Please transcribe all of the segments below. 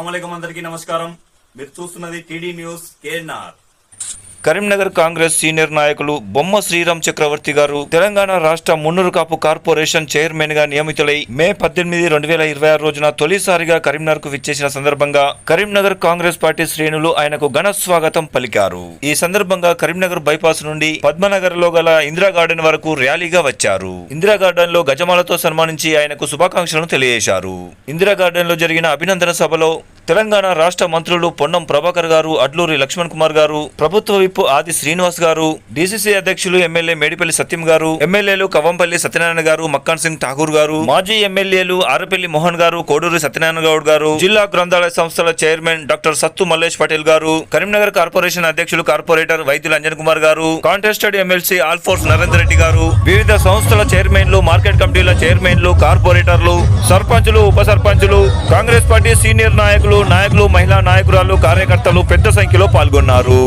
అస్సలాముఅలైకుం అందరికీ నమస్కారం. మీరు చూస్తున్నది TD news KNR. Karimnagar Congress senior నాయకులు బొమ్మ శ్రీరామ్ చక్రవర్తి గారు తెలంగాణ రాష్ట్ర మున్నూరు కాపు కార్పొరేషన్ చైర్మన్ గా నియమితులై మే 18, 2026 రోజున తొలిసారిగా కరీంనగర్ కు విచ్చేసిన సందర్భంగా కరీంనగర్ కాంగ్రెస్ పార్టీ శ్రేణులు ఆయనకు ఘన స్వాగతం పలికారు. ఈ సందర్భంగా కరీంనగర్ బైపాస్ నుండి పద్మనగర్ లో గల ఇందిరా గార్డెన్ వరకు ర్యాలీగా వచ్చారు. ఇందిరా గార్డెన్ లో గజమాలతో సన్మానించి ఆయనకు శుభాకాంక్షలను తెలియజేశారు. ఇందిరా గార్డెన్ లో జరిగిన అభినందన సభలో తెలంగాణ రాష్ట్ర మంత్రులు పొన్నం ప్రభాకర్ గారు, అడ్లూరి లక్ష్మణ్ కుమార్ గారు, ప్రభుత్వ విప్ ఆది శ్రీనివాస్ గారు, డీసీసీ అధ్యక్షులు ఎమ్మెల్యే మేడిపల్లి సత్యం గారు, ఎమ్మెల్యేలు కవంపల్లి సత్యనారాయణ గారు, మక్కాన్ సింగ్ ఠాకూర్ గారు, మాజీ ఎమ్మెల్యేలు ఆరపల్లి మోహన్ గారు, కోడూరి సత్యనారాయణ గౌడ్ గారు, జిల్లా గ్రంథాలయ సంస్థల చైర్మన్ డాక్టర్ సత్తు మల్లేష్ పటేల్ గారు, కరీంనగర్ కార్పొరేషన్ అధ్యక్షులు కార్పొరేటర్ వైద్యులు అంజన్ కుమార్ గారు, కాంటెస్టెడ్ ఎమ్మెల్సీ ఆల్ఫోర్స్ నరేందర్ రెడ్డి గారు, వివిధ సంస్థల చైర్మన్లు, మార్కెట్ కమిటీల చైర్మన్లు, కార్పొరేటర్లు, సర్పంచులు, ఉప సర్పంచులు, కాంగ్రెస్ పార్టీ సీనియర్ నాయకులు, మహిళా నాయకురాలు, కార్యకర్తలు పెద్ద సంఖ్యలో పాల్గొన్నారు.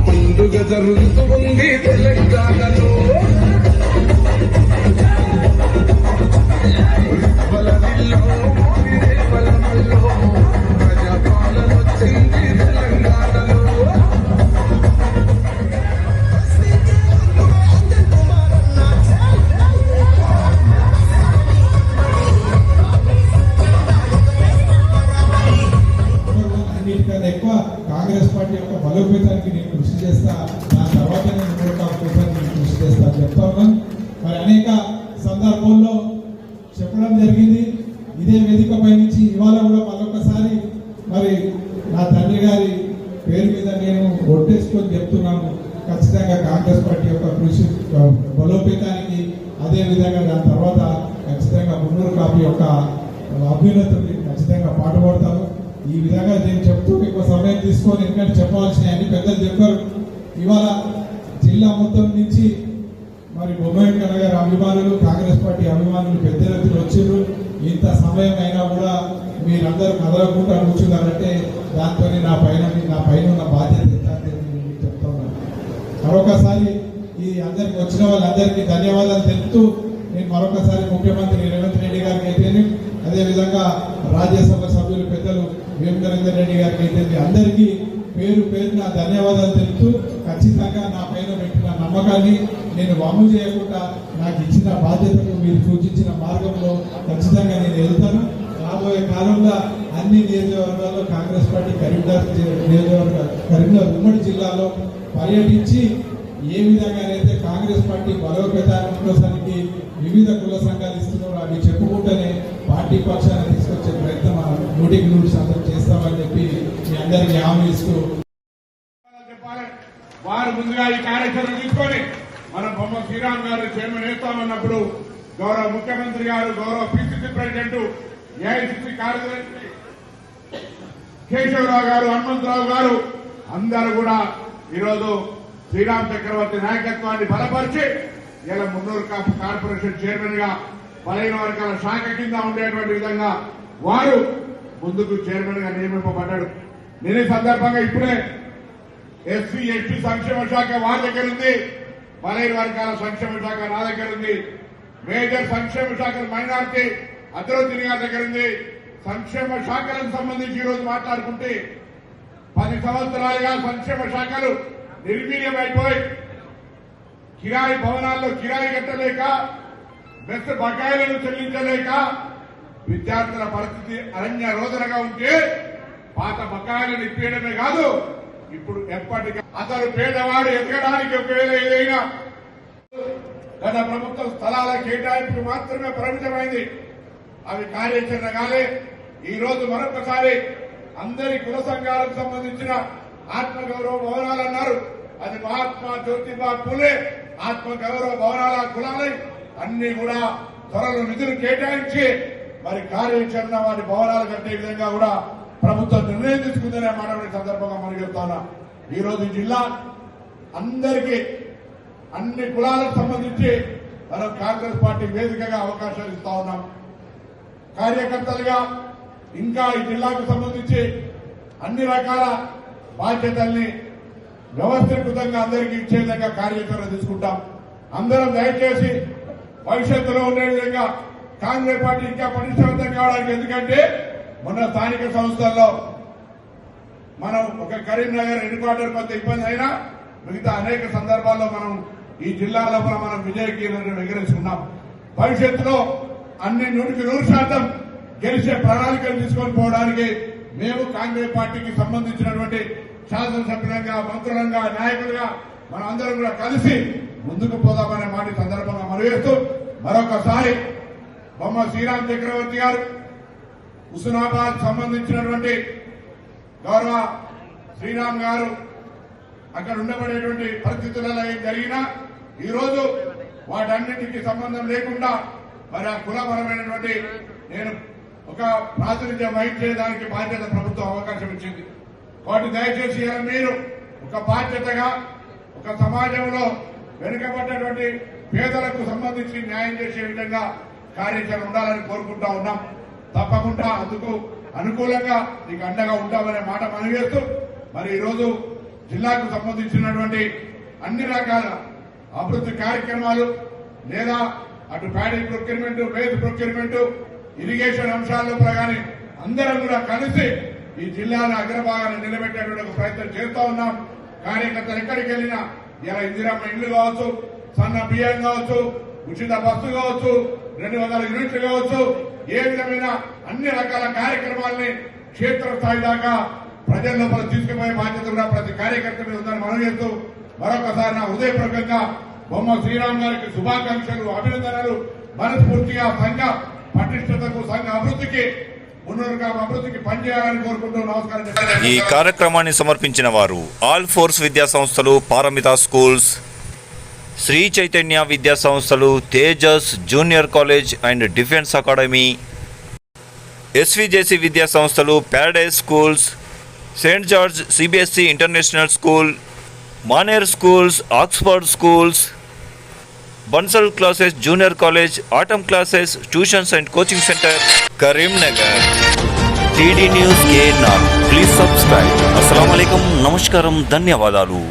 పండుగ జరుగుతుంది తెలంగాణలో. ప్రజాపాలన వచ్చింది తెలంగాణలో. అన్నిటికన్నా ఎక్కువ కాంగ్రెస్ పార్టీ యొక్క బలోపేతానికి నేను కృషి చేస్తా, దాని తర్వాత నేను కృషి చేస్తా చెప్తా ఉన్నాను. మరి అనేక సందర్భాల్లో చెప్పడం జరిగింది. ఇదే వేదికపై నుంచి ఇవాళ కూడా మరొకసారి మరి నా తండ్రి గారి పేరు మీద నేను ఒట్టేసుకొని చెప్తున్నాను. ఖచ్చితంగా కాంగ్రెస్ పార్టీ యొక్క కృషి బలోపేతానికి, అదేవిధంగా దాని తర్వాత ఖచ్చితంగా మున్నూరు కాపు యొక్క అభ్యున్నతిని ఖచ్చితంగా పాటుపడతాను. ఈ విధంగా నేను చెప్తూ ఎక్కువ సమయం తీసుకొని ఎందుకంటే చెప్పాల్సిన అన్ని పెద్దలు చెప్పారు. ఇవాళ జిల్లా మొత్తం నుంచి మరి బొమ్మయ్య గారి అభిమానులు, కాంగ్రెస్ పార్టీ అభిమానులు పెద్ద ఎత్తున వచ్చారు. ఇంత సమయం అయినా కూడా మీరందరూ కదలకుండా కూర్చున్నారంటే దాంతో నా పైన ఉన్న బాధ్యత ఎంత నేను చెప్తా ఉన్నాను. మరొకసారి ఈ అందరికి వచ్చిన వాళ్ళందరికీ ధన్యవాదాలు తెలుపుతూ నేను మరొకసారి ముఖ్యమంత్రి రేవంత్ రెడ్డి గారికి అయితేనే, అదేవిధంగా రాజ్యసభ సభ్యులు పెద్దలు వేం నరేందర్ రెడ్డి గారికి అయితే అందరికీ పేరు పేరున ధన్యవాదాలు తెలుపుతూ ఖచ్చితంగా నా పైన పెట్టిన నమ్మకాన్ని నేను వమ్ము చేయకుండా నాకు ఇచ్చిన బాధ్యతకు మీరు సూచించిన మార్గంలో ఖచ్చితంగా నేను వెళ్తాను. రాబోయే కాలంలో అన్ని నియోజకవర్గాల్లో కాంగ్రెస్ పార్టీ కరీంనగర్ ఉమ్మడి జిల్లాలో పర్యటించి ఏ విధంగానైతే కాంగ్రెస్ పార్టీ బలోపేతానికి కోసానికి వివిధ కుల సంఘాలు ఇస్తున్నారో అవి చెప్పుకుంటూనే పార్టీ పక్షాన్ని తీసుకొచ్చే ప్రయత్నం 100% చేస్తామని చెప్పి మీ అందరికీ హామీ ఇస్తూ చెప్పాలి. వారు ముందుగా ఈ కార్యక్రమం తీసుకొని మనం బొమ్మ శ్రీరామ్ గారు చైర్మన్ వేస్తామన్నప్పుడు గౌరవ ముఖ్యమంత్రి గారు, గౌరవ పిసిసి ప్రెసిడెంట్, ఏఐసిసి కార్యదర్శి కేశవరావు గారు, హనుమంతరావు గారు అందరూ కూడా ఈరోజు శ్రీరామ్ చక్రవర్తి నాయకత్వాన్ని బలపరిచి ఇలా మున్నూరు కాపు కార్పొరేషన్ చైర్మన్ గా బలైన వర్గాల శాఖ కింద ఉండేటువంటి విధంగా వారు ముందుకు చైర్మన్ గా నియమింపబడ్డాడు. నేను ఈ సందర్భంగా ఇప్పుడే ఎస్సీ ఎస్టీ సంక్షేమ శాఖ వారి దగ్గర ఉంది, బలైన వర్గాల సంక్షేమ శాఖ నా దగ్గర ఉంది, మేజర్ సంక్షేమ శాఖ మైనార్టీ అభివృద్ధి గారి దగ్గర ఉంది. సంక్షేమ శాఖలకు సంబంధించి ఈరోజు మాట్లాడుకుంటే 10 సంవత్సరాలుగా సంక్షేమ శాఖలు నిర్వీర్యమైపోయి కిరాయి భవనాల్లో కిరాయి కట్టలేక, మెస్ బకాయిలను చెల్లించలేక విద్యార్థుల పరిస్థితి అరణ్య రోదనగా ఉంటే పాత బకాయిలను ఇప్పేయడమే కాదు, ఇప్పుడు ఎప్పటికీ అతను పేదవాడు ఎదగడానికి ఒకవేళ ఏదైనా గత ప్రభుత్వ స్థలాల కేటాయింపుకు మాత్రమే పరిమితమైంది. అవి కార్యాచరణ కాలే. ఈ రోజు మరొకసారి అందరి కుల సంఘాలకు సంబంధించిన ఆత్మగౌరవ భవనాలు అన్నారు. అది మహాత్మా జ్యోతిబా పూలే ఆత్మగౌరవ భవనాల కులాలై అన్ని కూడా త్వరలో నిధులు కేటాయించి మరి కార్యాచరణ వారి భవనాలు కట్టే విధంగా కూడా ప్రభుత్వం నిర్ణయం తీసుకుందనే మాట్లాడే సందర్భంగా మనం చెప్తా. ఈ రోజు జిల్లా అందరికీ అన్ని కులాలకు సంబంధించి మనం కాంగ్రెస్ పార్టీ వేదికగా అవకాశాలు ఇస్తా ఉన్నాం. కార్యకర్తలుగా ఇంకా ఈ జిల్లాకు సంబంధించి అన్ని రకాల బాధ్యతల్ని వ్యవస్థీకృతంగా అందరికీ ఇచ్చే విధంగా కార్యాచరణ తీసుకుంటాం. అందరం దయచేసి భవిష్యత్తులో ఉండే విధంగా కాంగ్రెస్ పార్టీ ఇంకా పటిష్టవంతం కావడానికి, ఎందుకంటే మొన్న స్థానిక సంస్థల్లో మనం ఒక కరీంనగర్ హెడ్ క్వార్టర్ కొంత ఇబ్బంది అయినా మిగతా అనేక సందర్భాల్లో మనం ఈ జిల్లాలో మనం విజయకీలను ఎగరేసుకున్నాం. భవిష్యత్తులో అన్ని 100% గెలిచే ప్రణాళికలు తీసుకొని పోవడానికి మేము కాంగ్రెస్ పార్టీకి సంబంధించినటువంటి శాసనసభ్యులంగా, మంత్రులంగా, నాయకులుగా మనం అందరం కూడా కలిసి ముందుకు పోదామనే మాట సందర్భంగా మనవేస్తూ మరొకసారి బొమ్మ శ్రీరామ్ చక్రవర్తి గారు హుస్నాబాద్ సంబంధించినటువంటి గౌరవ శ్రీరామ్ గారు అక్కడ ఉండబడేటువంటి పరిస్థితులలో ఏం జరిగినా ఈరోజు వాటన్నింటికి సంబంధం లేకుండా మరి ఆ కులపరమైనటువంటి నేను ఒక ప్రాతినిధ్యం వహించేదానికి బాధ్యత ప్రభుత్వం అవకాశం ఇచ్చింది. వాటి దయచేసి మీరు ఒక బాధ్యతగా ఒక సమాజంలో వెనుకబడ్డటువంటి పేదలకు సంబంధించి న్యాయం చేసే విధంగా కార్యాచరణ ఉండాలని కోరుకుంటా ఉన్నాం. తప్పకుండా అందుకు అనుకూలంగా నీకు అండగా ఉంటామనే మాట మనం చేస్తూ మరి ఈరోజు జిల్లాకు సంబంధించినటువంటి అన్ని రకాల అభివృద్ధి కార్యక్రమాలు లేదా అటు paddy procurement, base procurement, irrigation అంశాల్లో కానీ అందరం కూడా కలిసి ఈ జిల్లాను అగ్రభాగాన్ని నిలబెట్టేటువంటి ఒక ప్రయత్నం చేస్తూ ఉన్నాం. కార్యకర్తలు ఎక్కడికి వెళ్ళినా ఇలా ఇందిరమ్మ ఇళ్లు కావచ్చు, సన్న బియ్యం కావచ్చు, ఉచిత బస్సు కావచ్చు, 200 యూనిట్లు కావచ్చు, ఏ విధమైన అన్ని రకాల కార్యక్రమాల్ని క్షేత్రస్థాయి దాకా ప్రజల లోపల తీసుకుపోయే బాధ్యత కూడా ప్రతి కార్యకర్త మీద ఉందని మనం చేస్తూ మరొకసారి నా హృదయపూర్వకంగా బొమ్మ శ్రీరామ్ గారికి శుభాకాంక్షలు, అభినందనలు. మనస్ఫూర్తిగా సంఘ పటిష్టతకు, సంఘ అభివృద్ధికి, మున్నూరుగా అభివృద్ధికి పనిచేయాలని కోరుకుంటూ నమస్కారం. ఈ కార్యక్రమాన్ని సమర్పించిన వారు ఆల్ ఫోర్స్ విద్యా సంస్థలు, పారమిత స్కూల్స్, శ్రీ చైతన్య విద్యా సంస్థలు, Tejas junior college and defence academy, SVJC విద్యా సంస్థలు, Paradise schools, Saint George CBSE international school, Maner schools, Oxford schools, Bansal classes junior college, atom classes, tuitions and coaching centre, Karimnagar. TD news के नाम प्लीज सब्सक्राइब. अस्सलाम वालेकुम, नमस्कारम, ధన్యవాదాలు.